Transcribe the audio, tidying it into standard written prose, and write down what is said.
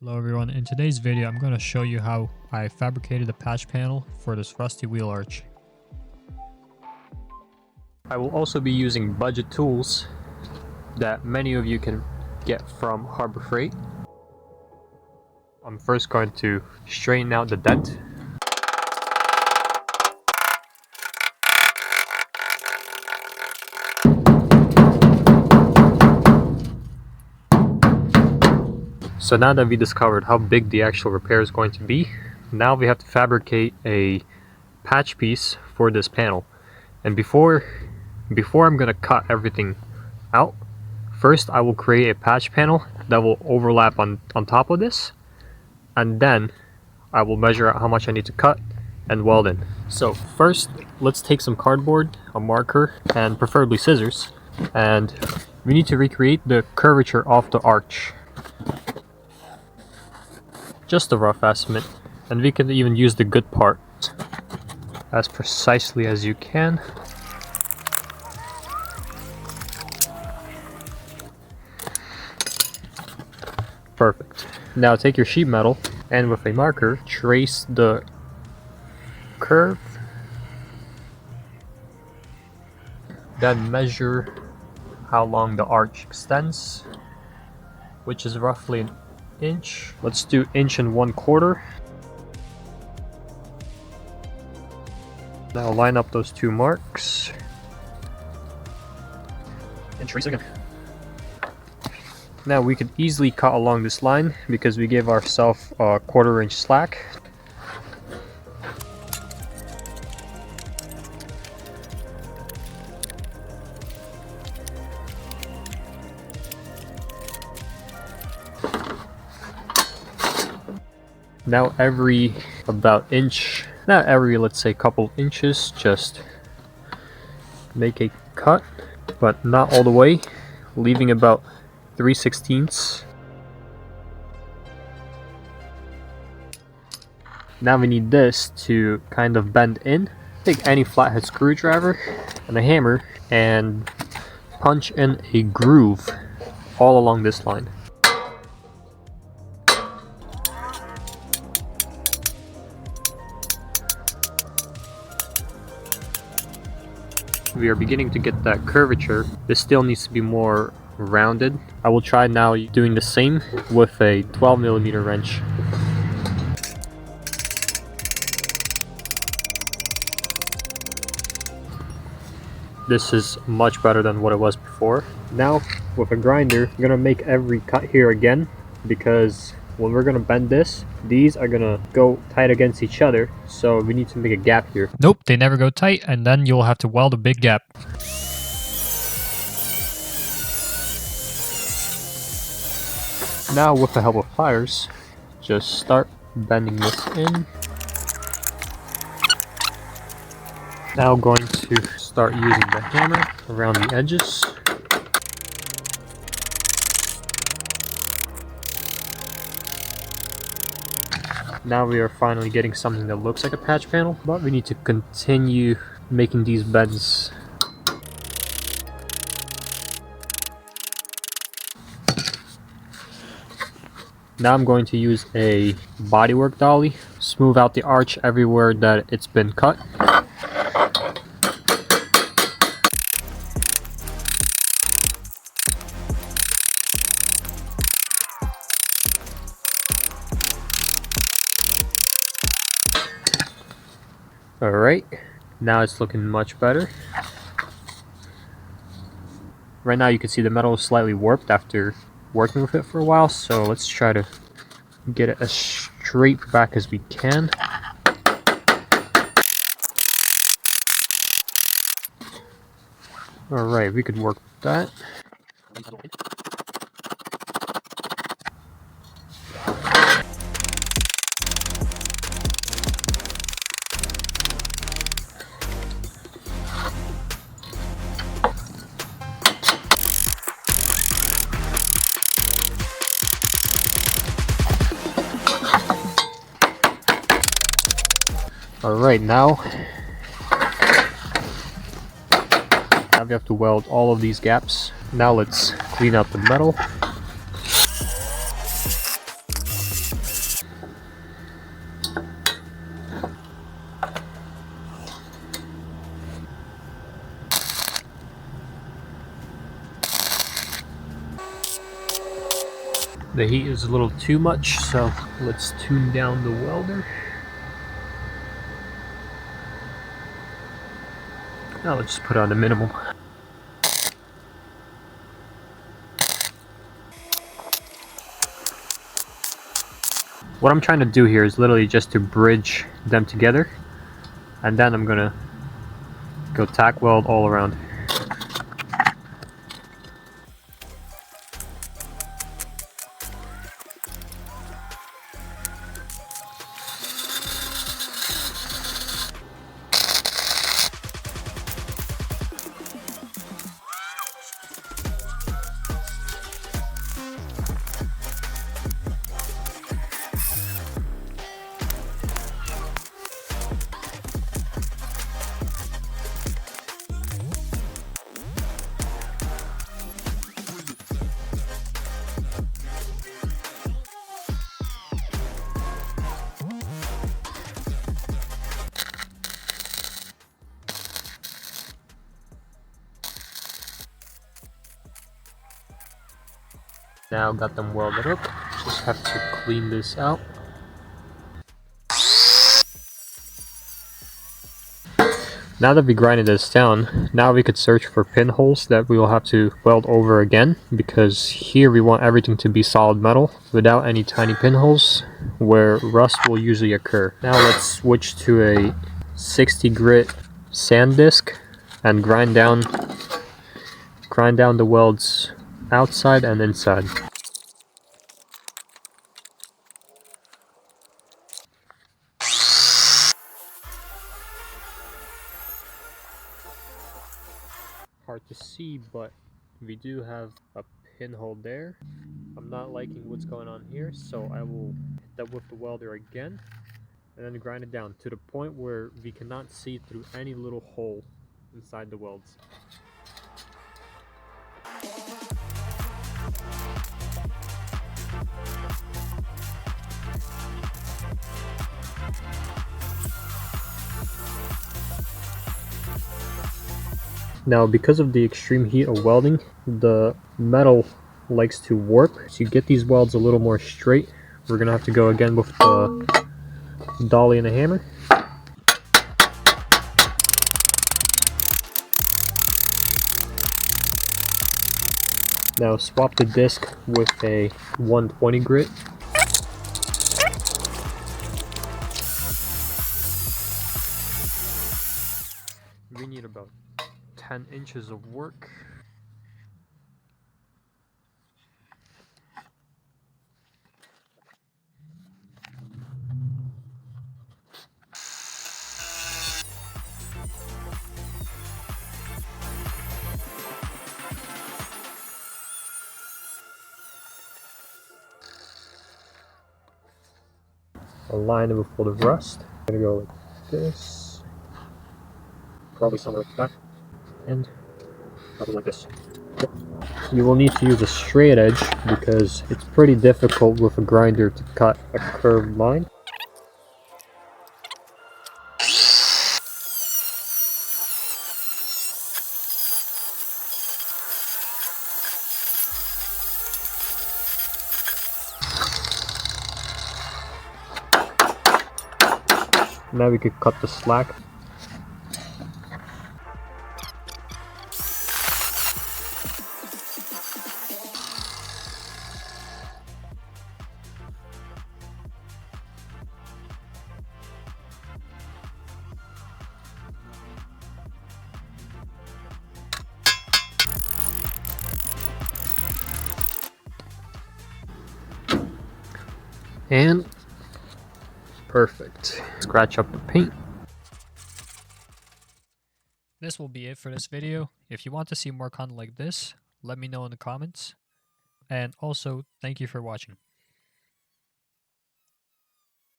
Hello everyone, in today's video I'm going to show you how I fabricated the patch panel for this rusty wheel arch. I will also be using budget tools that many of you can get from Harbor Freight. I'm first going to straighten out the dent. So now that we discovered how big the actual repair is going to be, now we have to fabricate a patch piece for this panel. And before I'm going to cut everything out, first I will create a patch panel that will overlap on top of this, and then I will measure out how much I need to cut and weld in. So first, let's take some cardboard, a marker, and preferably scissors, and we need to recreate the curvature of the arch. Just a rough estimate, and we can even use the good part as precisely as you can. Perfect. Now take your sheet metal and with a marker trace the curve, then measure how long the arch extends, which is roughly an inch. Let's do 1.25 inches. Now line up those two marks and trace again. Now we could easily cut along this line because we gave ourselves a 1/4 inch slack. Now every about inch, not every, let's say couple inches, just make a cut, but not all the way, leaving about 3/16. Now we need this to kind of bend in. Take any flathead screwdriver and a hammer and punch in a groove all along this line. We are beginning to get that curvature. This still needs to be more rounded. I will try now doing the same with a 12mm wrench. This is much better than what it was before. Now with a grinder, I'm gonna make every cut here again, because when we're gonna bend this, these are gonna go tight against each other, so we need to make a gap here. Nope, they never go tight, and then you'll have to weld a big gap. Now with the help of pliers, just start bending this in. Now I'm going to start using the hammer around the edges. Now we are finally getting something that looks like a patch panel, but we need to continue making these bends. Now I'm going to use a bodywork dolly, smooth out the arch everywhere that it's been cut. Alright, now it's looking much better. Right now you can see the metal is slightly warped after working with it for a while, so let's try to get it as straight back as we can. Alright, we could work with that. Alright, now we have to weld all of these gaps. Now let's clean out the metal. The heat is a little too much, so let's tune down the welder. Now let's just put on the minimum. What I'm trying to do here is literally just to bridge them together, and then I'm gonna go tack weld all around. Now got them welded up, just have to clean this out. Now that we grinded this down, now we could search for pinholes that we will have to weld over again, because here we want everything to be solid metal without any tiny pinholes where rust will usually occur. Now let's switch to a 60 grit sand disc and grind down the welds outside and inside. Hard to see, but we do have a pinhole there. I'm not liking what's going on here, so I will hit that with the welder again and then grind it down to the point where we cannot see through any little hole inside the welds. Now, because of the extreme heat of welding, the metal likes to warp. So you get these welds a little more straight. We're gonna have to go again with the dolly and a hammer. Now swap the disc with a 120 grit. We need about 10 inches of work. Align it with all the rust. I'm gonna go like this, probably somewhere like that, and probably like this. You will need to use a straight edge because it's pretty difficult with a grinder to cut a curved line. Now we could cut the slack. And perfect. Scratch up the paint. This will be it for this video. If you want to see more content like this, let me know in the comments. And also, thank you for watching.